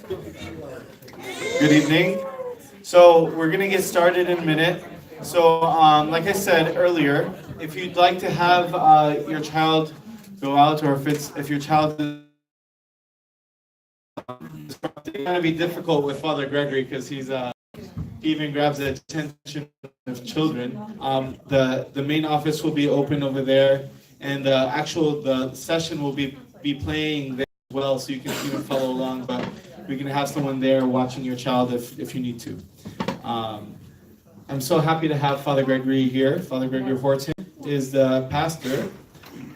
Good evening. So we're going to get started in a minute. So like I said earlier, if you'd like to have your child go out, or if your child is going to be difficult with Father Gregory because he even grabs the attention of children. The main office will be open over there, and the session will be playing there as well, so you can even follow along. But we can have someone there watching your child if you need to. I'm so happy to have Father Gregory here. Father Gregory Horton is the pastor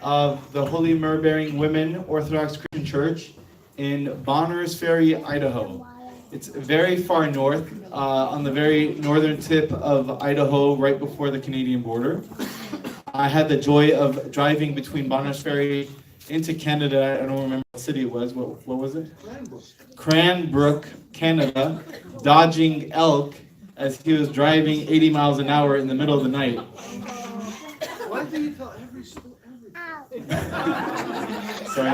of the Holy Myrrh-Bearing Women Orthodox Christian Church in Bonners Ferry, Idaho. It's very far north, on the very northern tip of Idaho, right before the Canadian border. I had the joy of driving between Bonners Ferry into Canada. I don't remember what city it was. What was it? Cranbrook, Canada, dodging elk as he was driving 80 miles an hour in the middle of the night. Why do you tell every story? Sorry,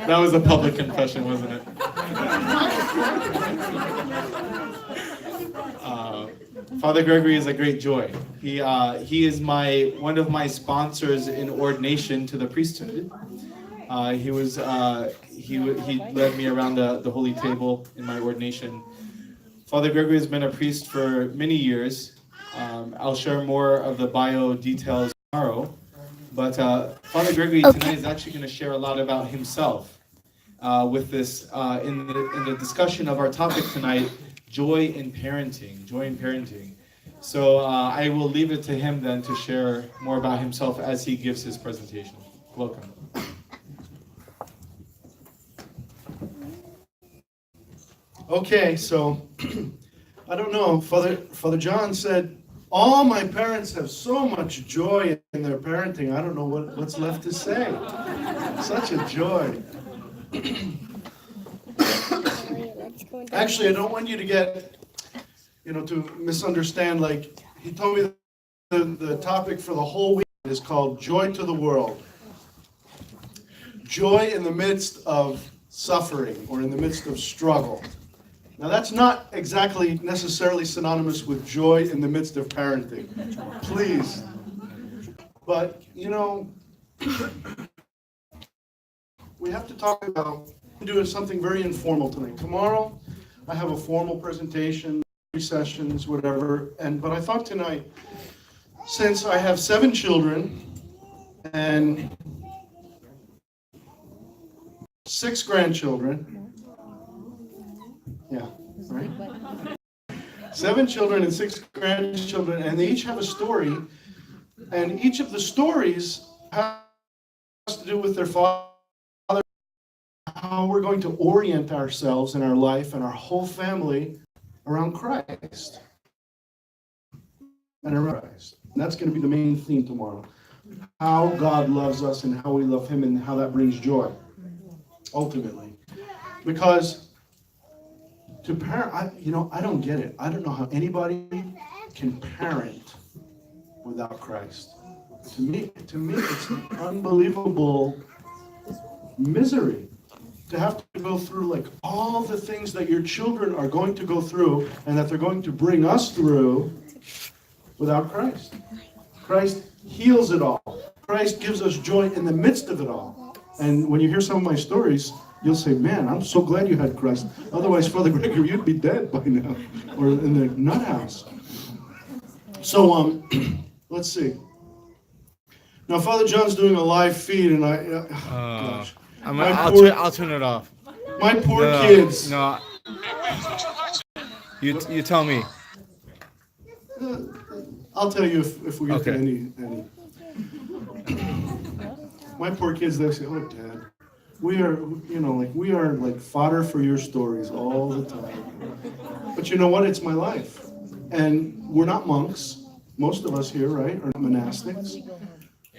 that was a public confession, wasn't it? Father Gregory is a great joy. He is one of my sponsors in ordination to the priesthood. He led me around the holy table in my ordination. Father Gregory has been a priest for many years. I'll share more of the bio details tomorrow. But Father Gregory tonight is actually going to share a lot about himself with this in the discussion of our topic tonight, joy in parenting. Joy in parenting. So I will leave it to him then to share more about himself as he gives his presentation. Welcome. Okay, so I don't know. Father John said, all my parents have so much joy in their parenting. I don't know what's left to say. Such a joy. Actually, I don't want you to get, to misunderstand. Like, he told me the topic for the whole week is called Joy to the World. Joy in the midst of suffering or in the midst of struggle. Now, that's not exactly necessarily synonymous with joy in the midst of parenting. Please. But, we have to talk about doing something very informal tonight. Tomorrow, I have a formal presentation, 3 sessions, whatever. But I thought tonight, since I have 7 children and 6 grandchildren, yeah, right? 7 children and 6 grandchildren, and they each have a story, and each of the stories has to do with their father, how we're going to orient ourselves in our life and our whole family around Christ. And around Christ. And that's going to be the main theme tomorrow. How God loves us and how we love Him and how that brings joy, ultimately. Because to parent, I don't get it. I don't know how anybody can parent without Christ. To me, it's an unbelievable misery to have to go through like all the things that your children are going to go through and that they're going to bring us through without Christ. Christ heals it all. Christ gives us joy in the midst of it all. And when you hear some of my stories, you'll say, man, I'm so glad you had Christ. Otherwise, Father Gregory, you'd be dead by now, or in the nut house. So, let's see. Now, Father John's doing a live feed, and I'll turn it off. My poor kids. No. You tell me. I'll tell you if we get to Okay. any. My poor kids, they say, oh, Dad, we are like fodder for your stories all the time. But you know what? It's my life. And we're not monks. Most of us here, right, are monastics.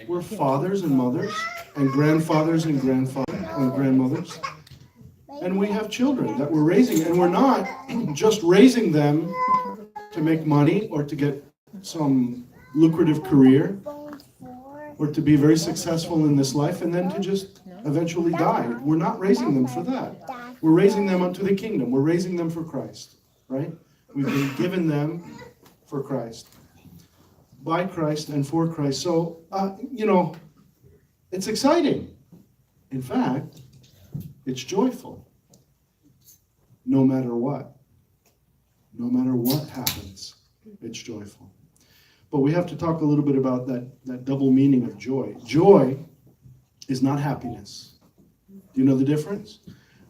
We're fathers and mothers and grandfathers and grandmothers. And we have children that we're raising. And we're not just raising them to make money or to get some lucrative career or to be very successful in this life and then to just eventually die. We're not raising them for that. We're raising them unto the kingdom. We're raising them for Christ, right? We've been given them for Christ, by Christ and for Christ. So, it's exciting. In fact, it's joyful. No matter what. No matter what happens, it's joyful. But we have to talk a little bit about that double meaning of joy. Joy is not happiness. Do you know the difference?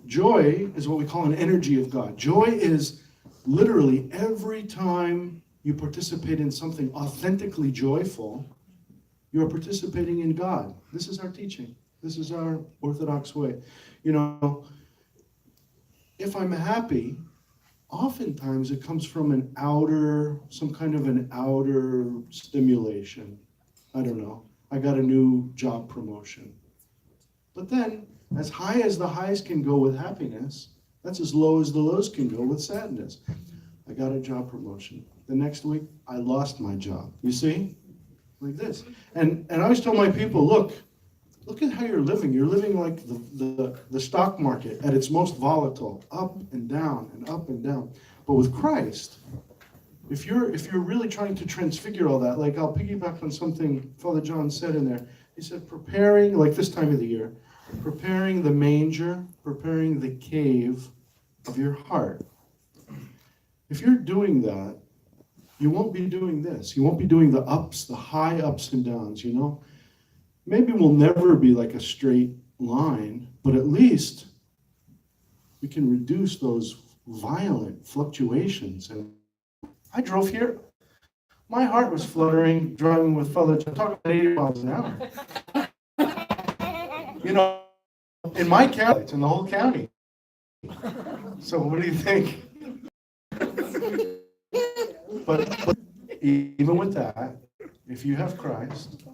Joy is what we call an energy of God. Joy is literally every time you participate in something authentically joyful, you are participating in God. This is our teaching. This is our Orthodox way. If I'm happy, oftentimes it comes from some kind of an outer stimulation. I don't know. I got a new job promotion. But then, as high as the highs can go with happiness, that's as low as the lows can go with sadness. I got a job promotion. The next week, I lost my job. You see? Like this. And I always tell my people, look at how you're living. You're living like the stock market at its most volatile, up and down and up and down. But with Christ, if you're really trying to transfigure all that, like I'll piggyback on something Father John said in there. He said, preparing, like this time of the year, preparing the manger, preparing the cave of your heart. If you're doing that, you won't be doing this. You won't be doing the ups, the high ups and downs, Maybe we'll never be like a straight line, but at least we can reduce those violent fluctuations. And I drove here. My heart was fluttering, driving with Father John, talking about 80 miles an hour. In my county, it's in the whole county. So what do you think? But even with that, if you have Christ,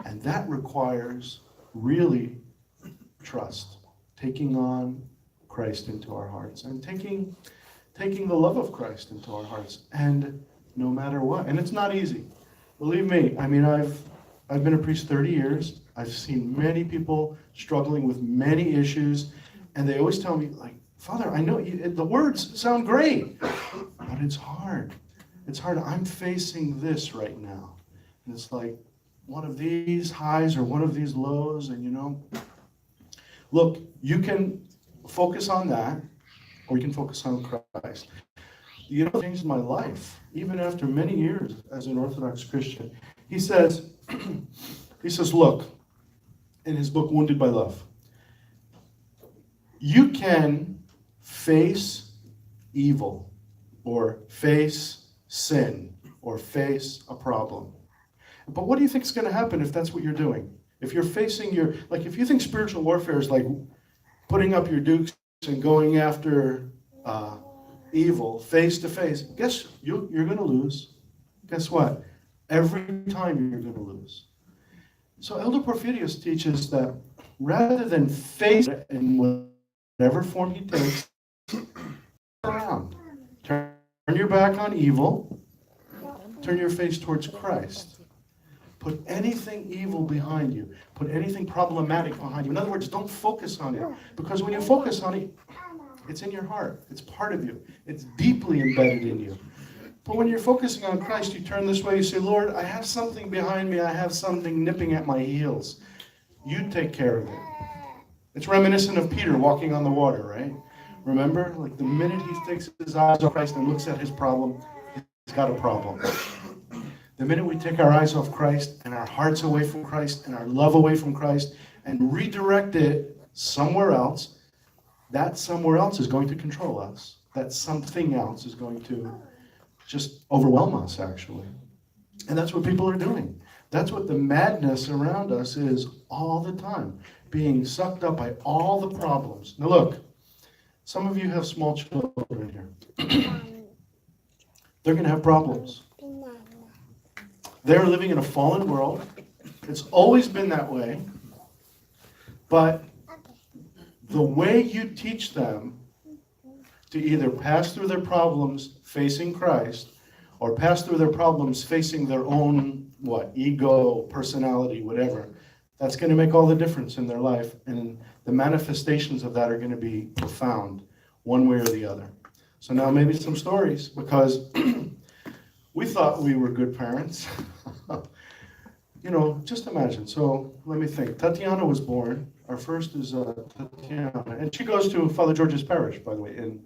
and that requires really trust, taking on Christ into our hearts and taking the love of Christ into our hearts, and no matter what. And it's not easy. Believe me, I've been a priest 30 years. I've seen many people struggling with many issues, and they always tell me, like, Father, I know the words sound great, but it's hard. It's hard. I'm facing this right now. And it's like one of these highs or one of these lows, and look, you can focus on that, or you can focus on Christ. It changed my life, even after many years as an Orthodox Christian. He says, look, in his book, Wounded by Love, you can face evil, or face sin, or face a problem. But what do you think is going to happen if that's what you're doing? If you're facing if you think spiritual warfare is like putting up your dukes and going after evil face to face, guess you're going to lose. Guess what? Every time you're going to lose. So Elder Porphyrios teaches that rather than face it in whatever form he takes, around. Turn your back on evil. Turn your face towards Christ. Put anything evil behind you. Put anything problematic behind you. In other words, don't focus on it. Because when you focus on it, it's in your heart. It's part of you. It's deeply embedded in you. But when you're focusing on Christ, you turn this way, you say, Lord, I have something behind me. I have something nipping at my heels. You take care of it. It's reminiscent of Peter walking on the water, right? Remember? Like the minute he takes his eyes off Christ and looks at his problem, he's got a problem. The minute we take our eyes off Christ and our hearts away from Christ and our love away from Christ and redirect it somewhere else, that somewhere else is going to control us. That something else is going to just overwhelm us, actually. And that's what people are doing. That's what the madness around us is all the time, being sucked up by all the problems. Now look, some of you have small children here. They're going to have problems. They're living in a fallen world. It's always been that way. But the way you teach them to either pass through their problems facing Christ or pass through their problems facing their own, ego, personality, whatever, That's going to make all the difference in their life, and the manifestations of that are going to be profound, one way or the other. So now maybe some stories, because we thought we were good parents. Just imagine. So let me think. Tatiana was born. Our first is Tatiana, and she goes to Father George's parish, by the way, in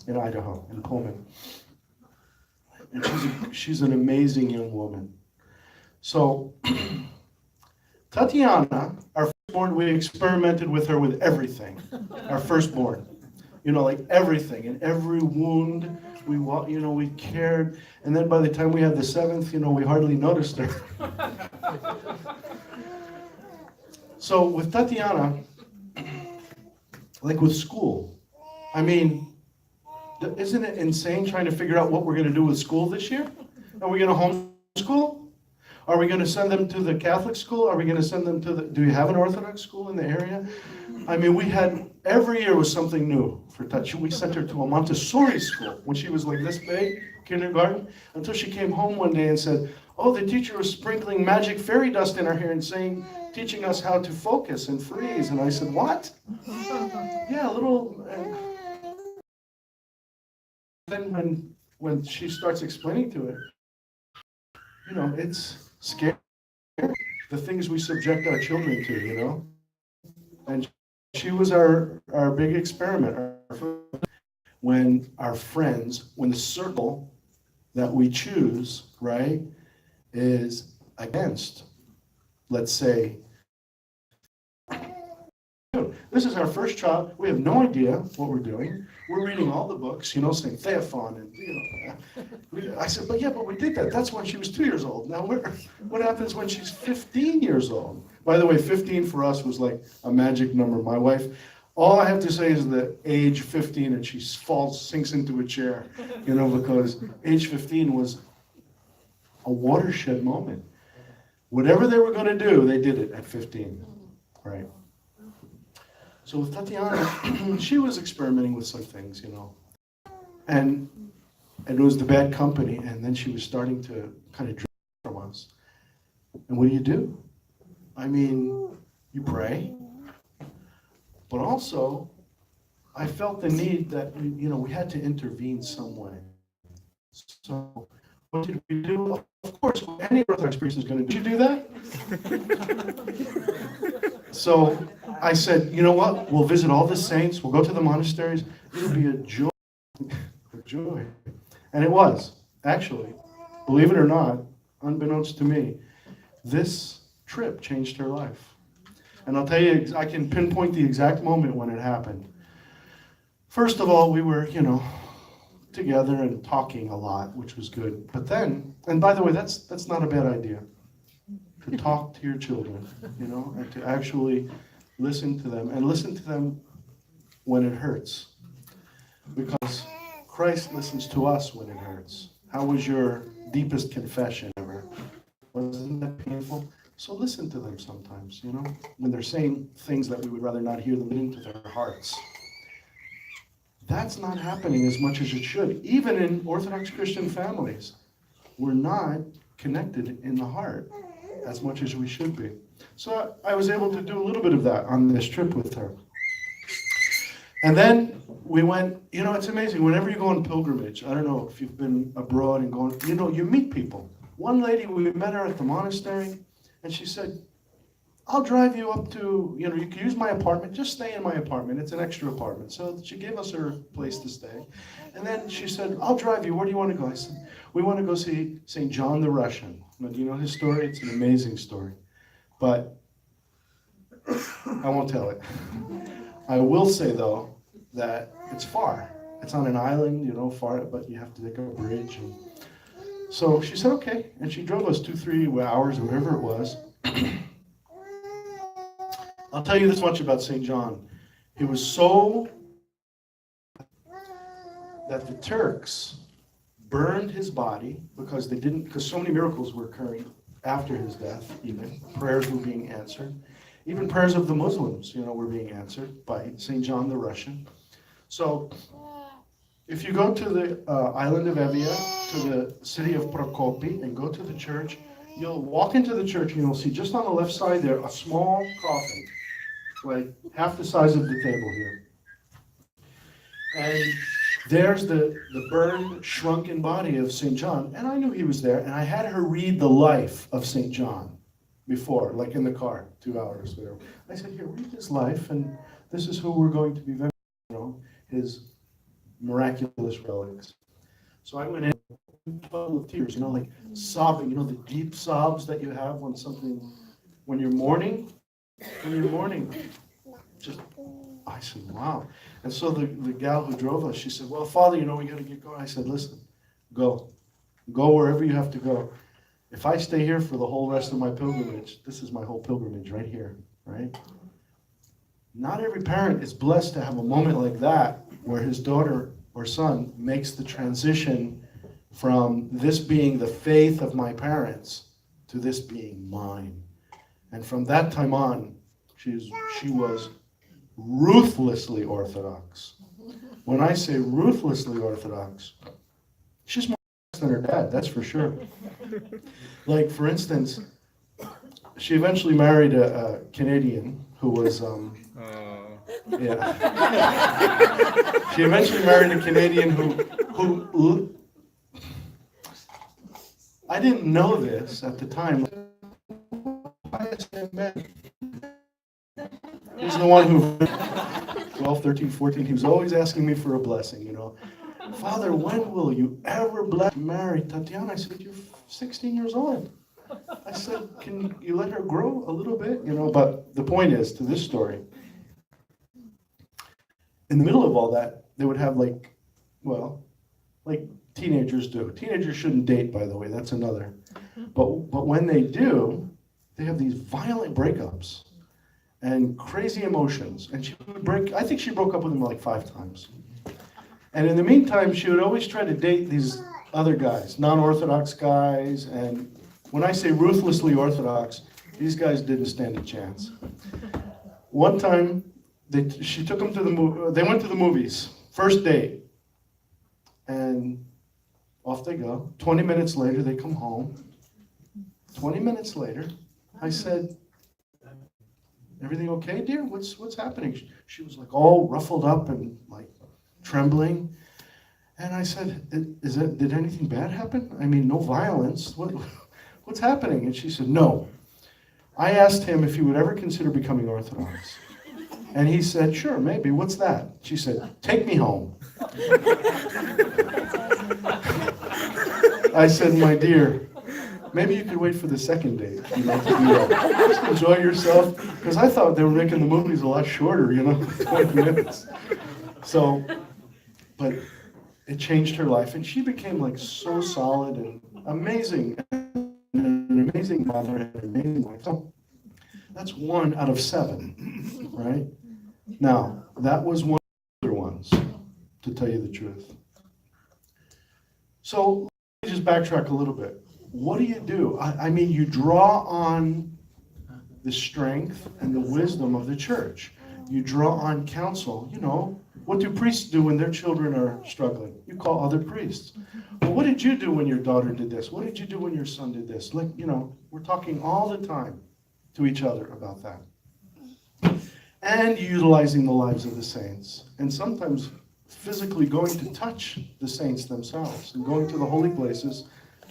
Idaho, in Pullman. And she's an amazing young woman. So Tatiana, our firstborn, we experimented with her with everything. Our firstborn, like everything, and every wound we cared. And then by the time we had the seventh, we hardly noticed her. So with Tatiana, like with school, I mean, isn't it insane trying to figure out what we're going to do with school this year? Are we going to homeschool? Are we going to send them to the Catholic school? Are we going to send them do you have an Orthodox school in the area? I mean, every year was something new for Tati. We sent her to a Montessori school when she was like this big, kindergarten, until she came home one day and said, oh, the teacher was sprinkling magic fairy dust in our hair and teaching us how to focus and freeze. And I said, what? Yeah, a little. Then when she starts explaining to it, it's scary, the things we subject our children to, And she was our big experiment. When our friends, when the circle that we choose, right, is against, let's say, this is our first child. We have no idea what we're doing. We're reading all the books, St. Theophan, and I said, but we did that. That's when she was 2 years old. Now, what happens when she's 15 years old? By the way, 15 for us was like a magic number. My wife, all I have to say is the age 15, and she sinks into a chair, because age 15 was a watershed moment. Whatever they were going to do, they did it at 15, right? So with Tatiana, she was experimenting with some things, and it was the bad company, and then she was starting to kind of drift from us. And what do? I mean, you pray, but also, I felt the need that, we had to intervene some way. So what did we do? Of course, any Orthodox priest is going to do. Did you do that? So I said, you know what? We'll visit all the saints. We'll go to the monasteries. It'll be a joy. A joy. And it was, actually. Believe it or not, unbeknownst to me, this trip changed her life. And I'll tell you, I can pinpoint the exact moment when it happened. First of all, we were, together and talking a lot, which was good. But then, and by the way, that's not a bad idea. To talk to your children, and to actually listen to them, and listen to them when it hurts. Because Christ listens to us when it hurts. How was your deepest confession ever? Wasn't that painful? So listen to them sometimes, when they're saying things that we would rather not hear them into their hearts. That's not happening as much as it should. Even in Orthodox Christian families, we're not connected in the heart as much as we should be. So I was able to do a little bit of that on this trip with her. And then we went, it's amazing. Whenever you go on pilgrimage, I don't know if you've been abroad and going, you meet people. One lady, we met her at the monastery, and she said, I'll drive you up to, you can use my apartment, just stay in my apartment. It's an extra apartment. So she gave us her place to stay. And then she said, I'll drive you. Where do you want to go? I said, we want to go see St. John the Russian. Now, do you know his story? It's an amazing story. But I won't tell it. I will say, though, that it's far. It's on an island, far, but you have to take a bridge. And so she said, okay. And she drove us 2-3 hours, whatever it was. I'll tell you this much about St. John. He was so that the Turks burned his body because so many miracles were occurring after his death, even. Prayers were being answered. Even prayers of the Muslims, were being answered by St. John the Russian. So, if you go to the island of Evia, to the city of Prokopi, and go to the church, you'll walk into the church and you'll see just on the left side there a small coffin, like half the size of the table here. And there's the burned, shrunken body of St. John. And I knew he was there, and I had her read the life of St. John before, like in the car, 2 hours there. I said, here, read his life, and this is who we're going to be venerating, his miraculous relics. So I went in full of tears, like sobbing, the deep sobs that you have when you're mourning. Just, I said, wow. And so the gal who drove us, she said, well, Father, we got to get going. I said, listen, go wherever you have to go. If I stay here for the whole rest of my pilgrimage, this is my whole pilgrimage right here, right? Not every parent is blessed to have a moment like that where his daughter or son makes the transition from this being the faith of my parents to this being mine. And from that time on, she was ruthlessly Orthodox. When I say ruthlessly Orthodox, she's more than her dad, that's for sure. Like, for instance, she eventually married a Canadian who was, She eventually married a Canadian who I didn't know this at the time. He's the one who, 12, 13, 14, he was always asking me for a blessing, Father, when will you ever bless marry Tatiana? I said, you're 16 years old. I said, can you let her grow a little bit? But the point is, to this story, in the middle of all that, they would have like teenagers do. Teenagers shouldn't date, by the way, that's another. But when they do, they have these violent breakups and crazy emotions. And I think she broke up with him like 5 times. And in the meantime, she would always try to date these other guys, non-Orthodox guys. And when I say ruthlessly Orthodox, these guys didn't stand a chance. One time, she took them to the movie. They went to the movies, first date. And off they go. 20 minutes later, they come home. 20 minutes later, I said, everything okay, dear? What's happening? She was like all ruffled up and like trembling. And I said, did anything bad happen? I mean, no violence. What's happening? And she said, no. I asked him if he would ever consider becoming Orthodox. And he said, sure, maybe. What's that? She said, take me home. I said, my dear, maybe you could wait for the second date, to do that. Just enjoy yourself. Because I thought they were making the movies a lot shorter, 20 minutes. So, but it changed her life. And she became like so solid and amazing. An amazing mother and an amazing wife. So that's 1 out of 7, right? Now, that was one of the other ones, to tell you the truth. So, let me just backtrack a little bit. What do? I mean, you draw on the strength and the wisdom of the church. You draw on counsel. What do priests do when their children are struggling? You call other priests. Well, what did you do when your daughter did this? What did you do when your son did this? We're talking all the time to each other about that. And utilizing the lives of the saints. And sometimes physically going to touch the saints themselves and going to the holy places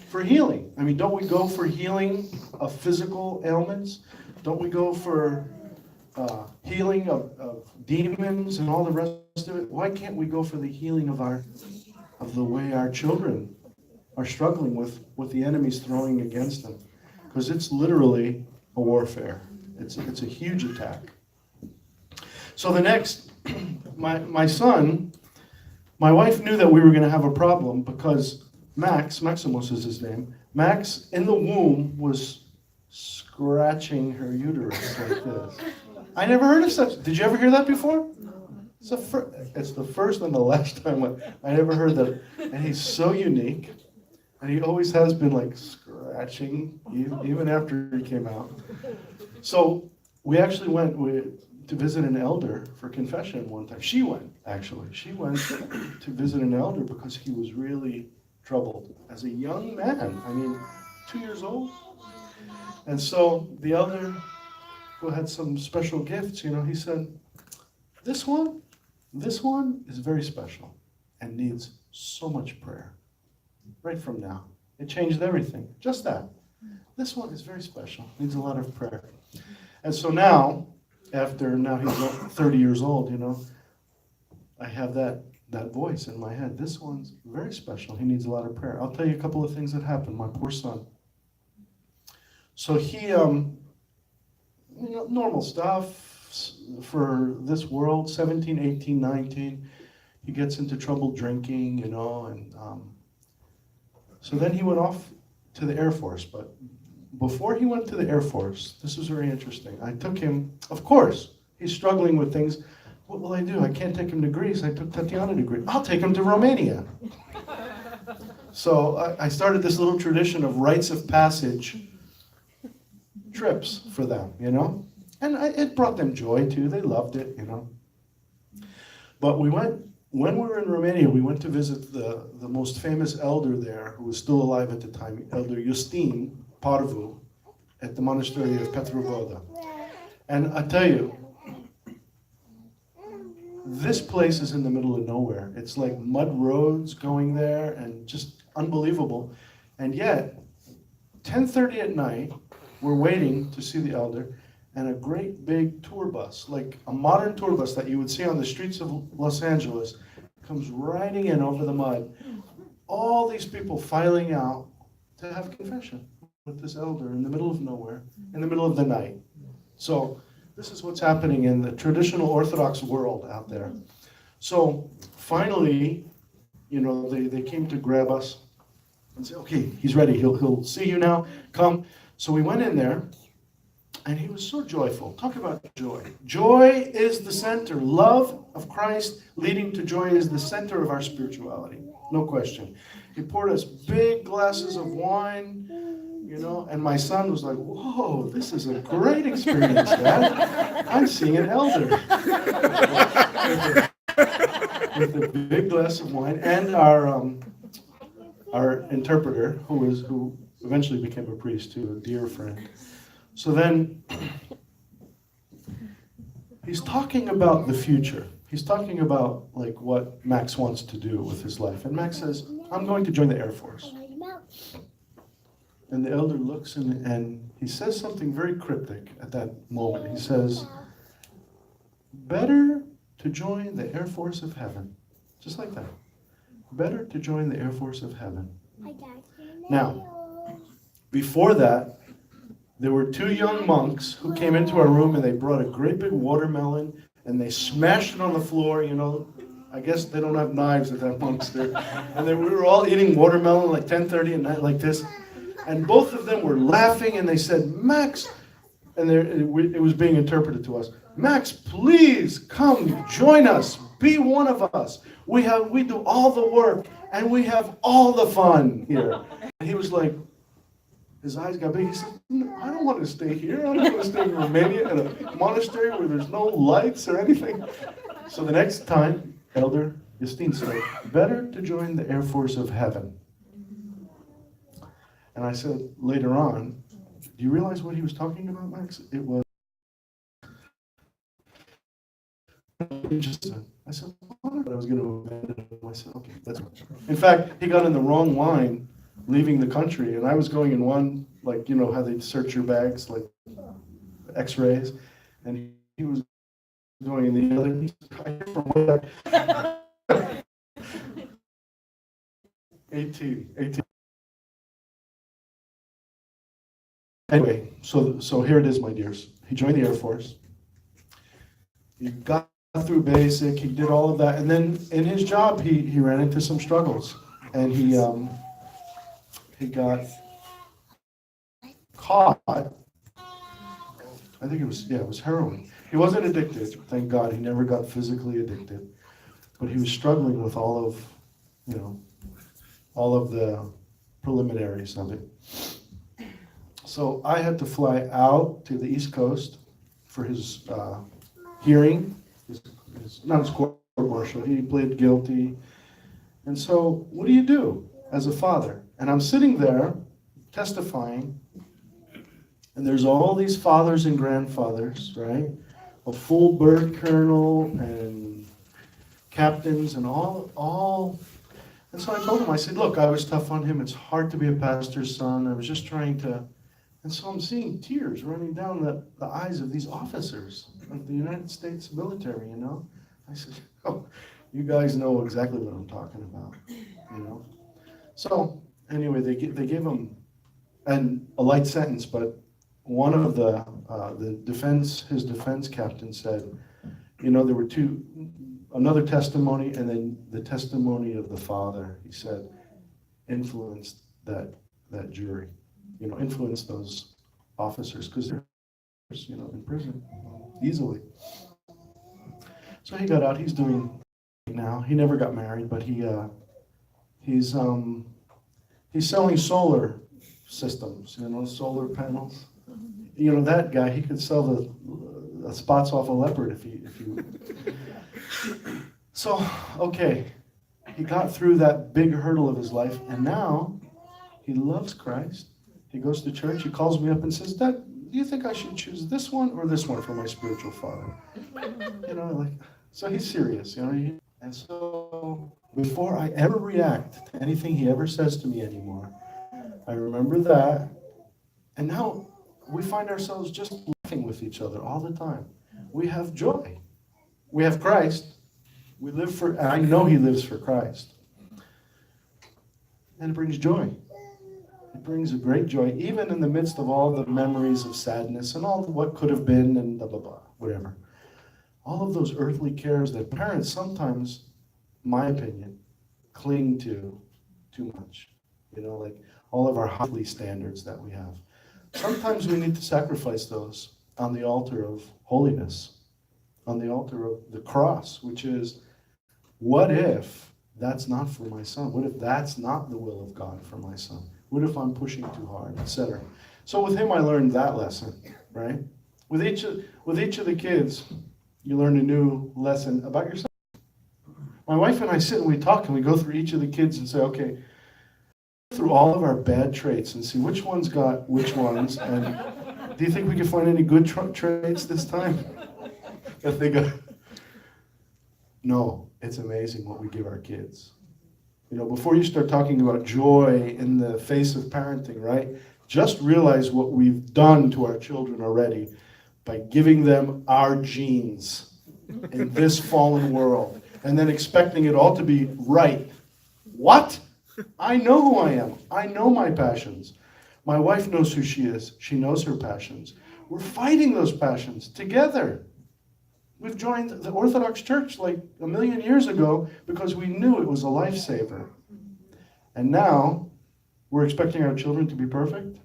for healing. I mean, don't we go for healing of physical ailments? Don't we go for healing of demons and all the rest of it? Why can't we go for the healing of the way our children are struggling with what the enemy's throwing against them? Because it's literally a warfare. It's a huge attack. So the next, my son, my wife knew that we were going to have a problem because Maximus is his name, Max in the womb was scratching her uterus like this. I never heard of such. Did you ever hear that before? It's the first and the last time I never heard that. And he's so unique. And he always has been like scratching, even after he came out. So we actually went to visit an elder for confession one time. She went to visit an elder because he was really troubled as a young man. I mean, 2 years old. And so the elder, who had some special gifts, he said, this one is very special and needs so much prayer. Right from now. It changed everything. Just that. This one is very special. Needs a lot of prayer. And so now he's 30 years old, I have that voice in my head. This one's very special. He needs a lot of prayer. I'll tell you a couple of things that happened. My poor son. So he, normal stuff for this world, 17, 18, 19. He gets into trouble drinking, and so then he went off to the Air Force. But before he went to the Air Force, this was very interesting. I took him, of course, he's struggling with things. What will I do? I can't take him to Greece. I took Tatiana to Greece. I'll take him to Romania. So I started this little tradition of rites of passage trips for them, And it brought them joy too. They loved it, But when we were in Romania, we went to visit the most famous elder there, who was still alive at the time, Elder Justin Parvu, at the monastery of Petrovoda. And I tell you, this place is in the middle of nowhere. It's like mud roads going there and just unbelievable. And yet, 10:30 at night, we're waiting to see the elder, and a great big tour bus, like a modern tour bus that you would see on the streets of Los Angeles, comes riding in over the mud. All these people filing out to have confession with this elder in the middle of nowhere, in the middle of the night. So this is what's happening in the traditional Orthodox world out there. So finally, they came to grab us and say, okay, he's ready. He'll see you now. Come. So we went in there, and he was so joyful. Talk about joy. Joy is the center. Love of Christ leading to joy is the center of our spirituality. No question. He poured us big glasses of wine, and my son was like, whoa, this is a great experience, Dad. I'm seeing an elder. With a big glass of wine, and our interpreter, who eventually became a priest too, a dear friend. So then he's talking about the future. He's talking about like what Max wants to do with his life. And Max says, I'm going to join the Air Force. And the elder looks and he says something very cryptic at that moment. He says, better to join the Air Force of Heaven. Just like that. Better to join the Air Force of Heaven. Now, before that, there were two young monks who came into our room, and they brought a great big watermelon and they smashed it on the floor. I guess they don't have knives at that monastery. And then we were all eating watermelon like 10:30 at night like this. And both of them were laughing, and they said, Max, and it was being interpreted to us, Max, please come join us. Be one of us. We do all the work, and we have all the fun here. And he was like, his eyes got big. He said, no, I don't want to stay here. I don't want to stay in Romania in a monastery where there's no lights or anything. So the next time, Elder Justin said, better to join the Air Force of Heaven. And I said later on, do you realize what he was talking about, Max? It was I said, but I was going to abandon him. I said, okay, that's right. In fact, he got in the wrong line leaving the country, and I was going in one, like, how they search your bags, like x-rays, and he was going in the other. He said, from where? 18. Anyway, so here it is, my dears. He joined the Air Force. He got through basic, he did all of that, and then in his job he ran into some struggles, and he got caught. I think it was heroin. He wasn't addicted, thank God. He never got physically addicted, but he was struggling with all of the preliminaries of it. So I had to fly out to the East Coast for his hearing. Not his court martial. He pleaded guilty. And so, what do you do as a father? And I'm sitting there testifying, And there's all these fathers and grandfathers, right? A full bird colonel and captains and all. And so I told him, I said, look, I was tough on him. It's hard to be a pastor's son. I was just trying to. And so I'm seeing tears running down the eyes of these officers of the United States military, you know? I said, oh, you guys know exactly what I'm talking about, you know? So anyway, they gave him a light sentence, but one of his defense captain said, you know, there were another testimony and then the testimony of the father, he said, influenced that jury. You know, influence those officers because they're, you know, in prison easily. So he got out. He's doing now. He never got married, but he's selling solar systems. You know, solar panels. You know, that guy. He could sell the spots off a leopard if he. So okay, he got through that big hurdle of his life, and now he loves Christ. He goes to church, he calls me up and says, Dad, do you think I should choose this one or this one for my spiritual father? You know, like, so he's serious, you know. And so before I ever react to anything he ever says to me anymore, I remember that. And now we find ourselves just laughing with each other all the time. We have joy. We have Christ. We live and I know he lives for Christ. And it brings joy. It brings a great joy, even in the midst of all the memories of sadness and all what could have been and blah, blah, blah, whatever. All of those earthly cares that parents sometimes, in my opinion, cling to too much. You know, like all of our holy standards that we have. Sometimes we need to sacrifice those on the altar of holiness, on the altar of the cross, which is, what if that's not for my son? What if that's not the will of God for my son? What if I'm pushing too hard, etc.? So with him, I learned that lesson, right? With each of the kids, you learn a new lesson about yourself. My wife and I sit and we talk and we go through each of the kids and say, okay, through all of our bad traits and see which ones got which ones, and do you think we can find any good traits this time that they got? No, it's amazing what we give our kids. You know, before you start talking about joy in the face of parenting, right? Just realize what we've done to our children already by giving them our genes in this fallen world and then expecting it all to be right. What? I know who I am. I know my passions. My wife knows who she is. She knows her passions. We're fighting those passions together. We've joined the Orthodox Church like 1,000,000 years ago because we knew it was a lifesaver. And now we're expecting our children to be perfect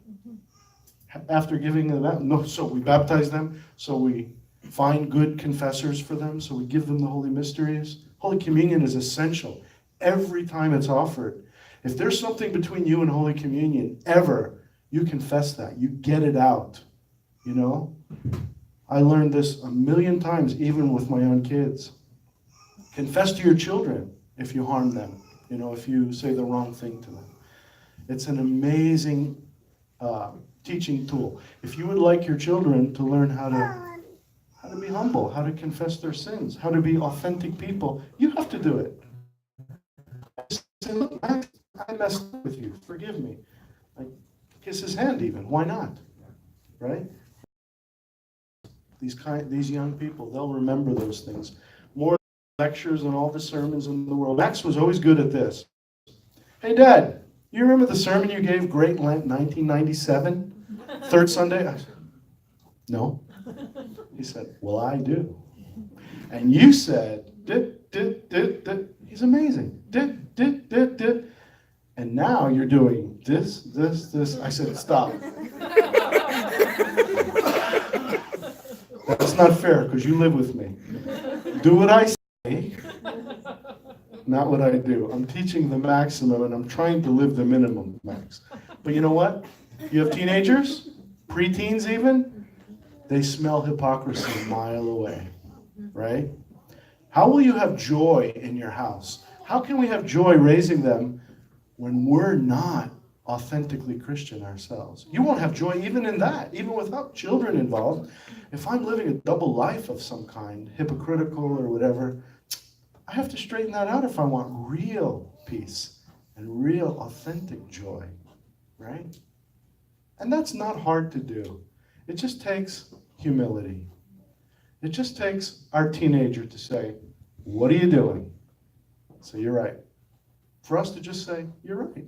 after giving them that. No, so we baptize them, so we find good confessors for them, so we give them the holy mysteries. Holy Communion is essential every time it's offered. If there's something between you and Holy Communion ever, you confess that. You get it out, you know? I learned this 1,000,000 times, even with my own kids. Confess to your children if you harm them, you know, if you say the wrong thing to them. It's an amazing teaching tool. If you would like your children to learn how to be humble, how to confess their sins, how to be authentic people, you have to do it. Say, look, I messed up with you. Forgive me. I kiss his hand even. Why not? Right? These young people, they'll remember those things. More lectures and all the sermons in the world. Max was always good at this. Hey, Dad, you remember the sermon you gave Great Lent 1997? Third Sunday? I said, no. He said, well, I do. And you said, he's amazing. And now you're doing this. I said, stop. That's not fair because you live with me. Do what I say, not what I do. I'm teaching the maximum and I'm trying to live the minimum, Max. But you know what? You have teenagers, preteens even, they smell hypocrisy a mile away, right? How will you have joy in your house? How can we have joy raising them when we're not authentically Christian ourselves. You won't have joy even in that, even without children involved. If I'm living a double life of some kind, hypocritical or whatever, I have to straighten that out if I want real peace and real authentic joy, right? And that's not hard to do. It just takes humility. It just takes our teenager to say, what are you doing? So you're right. For us to just say, you're right.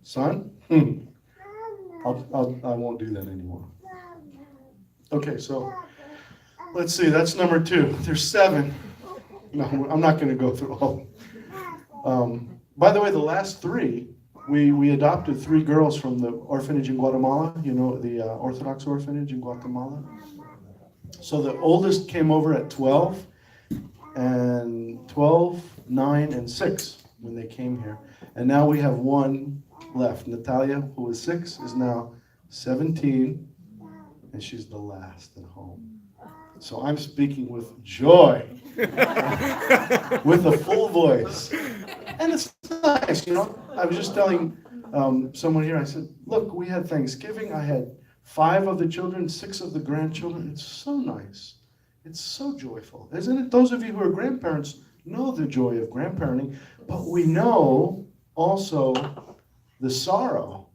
Son, I won't do that anymore. Okay, so let's see, that's number 2. There's 7. No, I'm not going to go through all. By the way, the last 3, we adopted 3 girls from the orphanage in Guatemala, the Orthodox orphanage in Guatemala. So the oldest came over at 12, 9, and 6 when they came here. And now we have 1 left. Natalia, who was 6, is now 17, and she's the last at home. So I'm speaking with joy, with a full voice. And it's nice, I was just telling someone here, I said, look, we had Thanksgiving. I had 5 of the children, 6 of the grandchildren. It's so nice. It's so joyful, isn't it? Those of you who are grandparents know the joy of grandparenting, but we know also the sorrow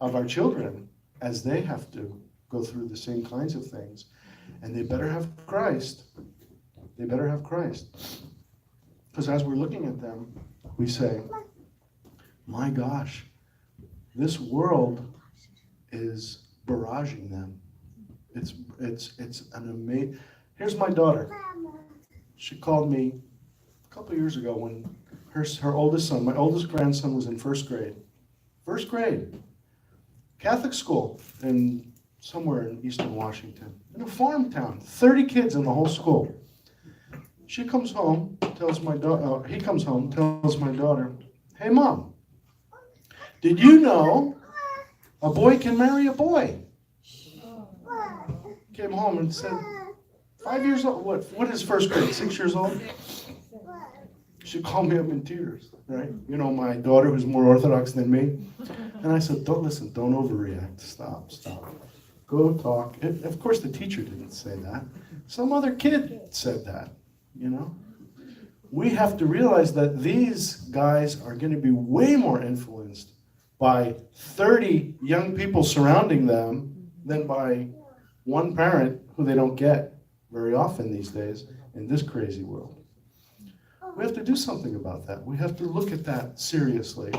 of our children as they have to go through the same kinds of things. And they better have Christ. They better have Christ. Because as we're looking at them, we say, my gosh, this world is barraging them. It's an amazing. Here's my daughter. She called me a couple years ago when her oldest son, my oldest grandson, was in first grade. First grade. Catholic school in somewhere in eastern Washington. In a farm town. 30 kids in the whole school. She comes home, tells my daughter, he comes home, tells my daughter, hey mom, did you know a boy can marry a boy? Came home and said, 5 years old, what is first grade, 6 years old? She called me up in tears, right? My daughter who's more Orthodox than me. And I said, don't overreact, stop. Go talk. Of course the teacher didn't say that. Some other kid said that, We have to realize that these guys are going to be way more influenced by 30 young people surrounding them than by one parent who they don't get very often these days in this crazy world. We have to do something about that. We have to look at that seriously,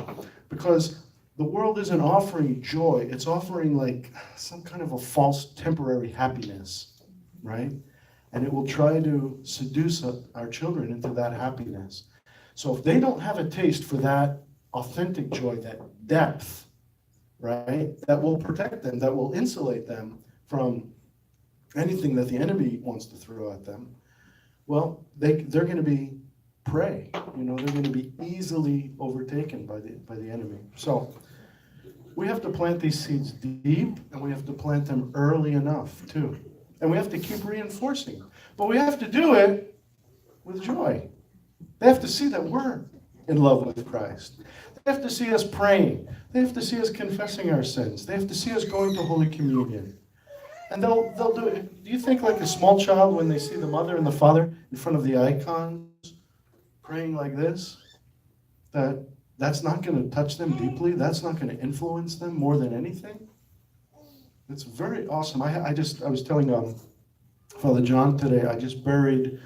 because the world isn't offering joy. It's offering like some kind of a false temporary happiness, right? And it will try to seduce our children into that happiness. So if they don't have a taste for that authentic joy, that depth, right, that will protect them, that will insulate them from anything that the enemy wants to throw at them, well, they're going to be prey. They're going to be easily overtaken by the enemy. So we have to plant these seeds deep, and we have to plant them early enough too. And we have to keep reinforcing. But we have to do it with joy. They have to see that we're in love with Christ. They have to see us praying. They have to see us confessing our sins. They have to see us going to Holy Communion. And they'll do it. Do you think like a small child, when they see the mother and the father in front of the icons praying like this, that's not going to touch them deeply? That's not going to influence them more than anything? It's very awesome. I was telling Father John today, I just buried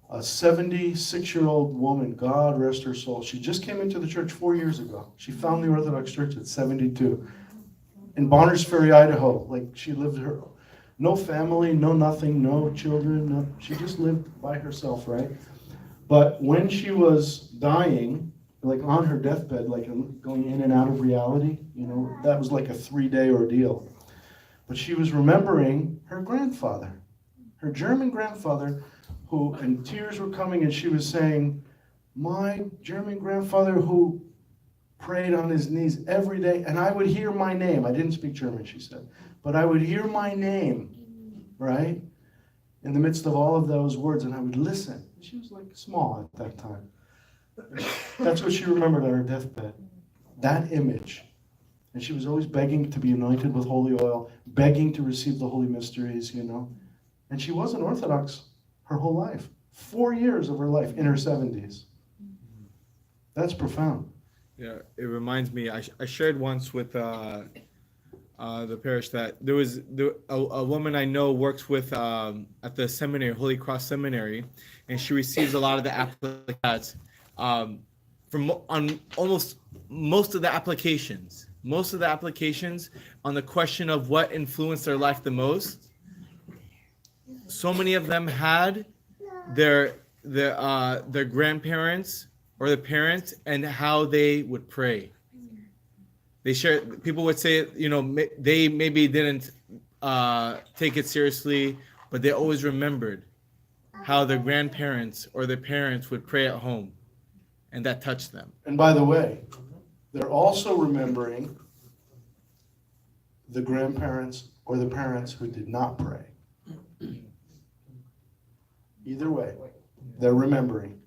a 76-year-old woman, God rest her soul. She just came into the church 4 years ago. She found the Orthodox Church at 72 in Bonners Ferry, Idaho. Like, she lived no family, no nothing, no children. She just lived by herself, right? But when she was dying, like on her deathbed, like going in and out of reality, that was like a 3-day ordeal. But she was remembering her grandfather, her German grandfather, and tears were coming, and she was saying, my German grandfather who prayed on his knees every day, and I would hear my name. I didn't speak German, she said, but I would hear my name, right? In the midst of all of those words, and I would listen. She was like small at that time. That's what she remembered on her deathbed. that image. And she was always begging to be anointed with holy oil, begging to receive the holy mysteries, you know. And she wasn't Orthodox her whole life. 4 years of her life in her 70s. That's profound. Yeah, it reminds me. I shared once with the parish that there was a woman I know works with at the seminary, Holy Cross Seminary, and she receives a lot of the applicants from on almost most of the applications. Most of the applications on the question of what influenced their life the most. So many of them had their grandparents or the parents and how they would pray. They share. People would say, you know, they maybe didn't take it seriously, but they always remembered how their grandparents or their parents would pray at home, and that touched them. And by the way, they're also remembering the grandparents or the parents who did not pray. Either way, they're remembering.